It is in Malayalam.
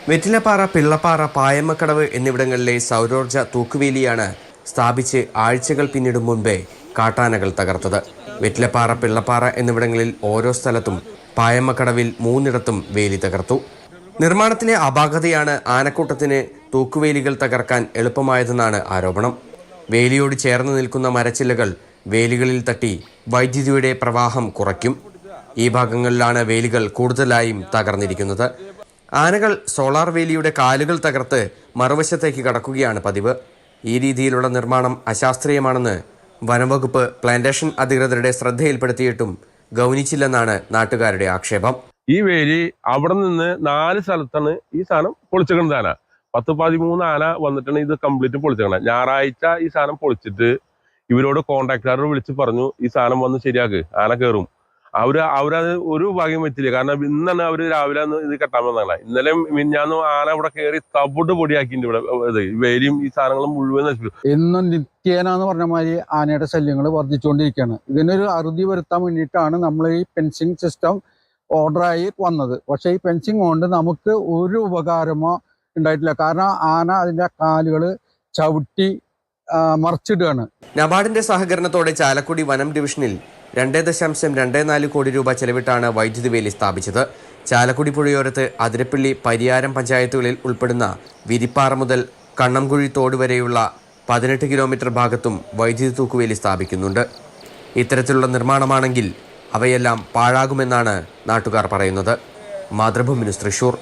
വെറ്റിലപ്പാറ, പിള്ളപ്പാറ, പായമ്മക്കടവ് എന്നിവിടങ്ങളിലെ സൗരോർജ്ജ തൂക്കുവേലിയാണ് സ്ഥാപിച്ച് ആഴ്ചകൾ പിന്നിടും മുൻപേ കാട്ടാനകൾ തകർത്തത്. വെറ്റിലപ്പാറ, പിള്ളപ്പാറ എന്നിവിടങ്ങളിൽ ഓരോ സ്ഥലത്തും പായമ്മക്കടവിൽ 3 വേലി തകർത്തു. നിർമ്മാണത്തിലെ അപാകതയാണ് ആനക്കൂട്ടത്തിന് തൂക്കുവേലികൾ തകർക്കാൻ എളുപ്പമായതെന്നാണ് ആരോപണം. വേലിയോട് ചേർന്ന് നിൽക്കുന്ന മരച്ചില്ലകൾ വേലികളിൽ തട്ടി വൈദ്യുതിയുടെ പ്രവാഹം കുറയ്ക്കും. ഈ ഭാഗങ്ങളിലാണ് വേലികൾ കൂടുതലായും തകർന്നിരിക്കുന്നത്. ആനകൾ സോളാർ വേലിയുടെ കാലുകൾ തകർത്ത് മറുവശത്തേക്ക് കടക്കുകയാണ് പതിവ്. ഈ രീതിയിലുള്ള നിർമ്മാണം അശാസ്ത്രീയമാണെന്ന് വനംവകുപ്പ് പ്ലാന്റേഷൻ അധികൃതരുടെ ശ്രദ്ധയിൽപ്പെടുത്തിയിട്ടും ഗൗനിച്ചില്ലെന്നാണ് നാട്ടുകാരുടെ ആക്ഷേപം. ഈ വേലി അവിടെ നിന്ന് 4 സ്ഥലത്താണ് ഈ സാധനം പൊളിച്ചിട്ടുണ്ട്. ആന 10-13 ആന വന്നിട്ടാണ് ഇത് കംപ്ലീറ്റ് പൊളിച്ചിട്ടുണ്ട്. ഞായറാഴ്ച ഈ സാധനം പൊളിച്ചിട്ട് ഇവരോട് കോൺട്രാക്ടർ വിളിച്ച് പറഞ്ഞു, ഈ സാധനം വന്ന് ശരിയാക്ക്, ആന കയറും. അവരത് ഒരു ഭാഗ്യം വെച്ചില്ല. കാരണം ഇന്നാണ് അവര് രാവിലെ ഇത് കെട്ടാൻ വന്നതാണ്. ഇന്നലെ മിഞ്ഞാന്ന് ആന ഇവിടെ കയറി തവിട് പൊടിയാക്കിയിട്ടുണ്ട്. ഇവിടെ വേലിയും ഈ സാധനങ്ങളും മുഴുവൻ നശിപ്പിച്ചു. എന്നും നിത്യേന എന്ന് പറഞ്ഞ മാതിരി ആനയുടെ ശല്യങ്ങൾ വർദ്ധിച്ചുകൊണ്ടിരിക്കുകയാണ്. ഇതിനൊരു അറുതി വരുത്താൻ വേണ്ടിയിട്ടാണ് നമ്മൾ ഈ ഫെൻസിങ് സിസ്റ്റം ഓർഡറായി വന്നത്. പക്ഷെ ഈ ഫെൻസിങ് കൊണ്ട് നമുക്ക് ഒരു ഉപകാരമോ ഉണ്ടായിട്ടില്ല. കാരണം ആന അതിന്റെ കാലുകൾ ചവിട്ടി മറിച്ചിടുകയാണ്. നബാർഡിന്റെ സഹകരണത്തോടെ ചാലക്കുടി വനം ഡിവിഷനിൽ 2.24 കോടി രൂപ ചെലവിട്ടാണ് വൈദ്യുതി വേലി സ്ഥാപിച്ചത്. ചാലക്കുടി പുഴയോരത്ത് അതിരപ്പള്ളി, പരിയാരം പഞ്ചായത്തുകളിൽ ഉൾപ്പെടുന്ന വിരിപ്പാറ മുതൽ കണ്ണംകുഴി തോട് വരെയുള്ള 18 കിലോമീറ്റർ ഭാഗത്തും വൈദ്യുതി തൂക്കുവേലി സ്ഥാപിക്കുന്നുണ്ട്. ഇത്തരത്തിലുള്ള നിർമ്മാണമാണെങ്കിൽ അവയെല്ലാം പാഴാകുമെന്നാണ് നാട്ടുകാർ പറയുന്നത്. മാതൃഭൂമി ന്യൂസ്, തൃശൂർ.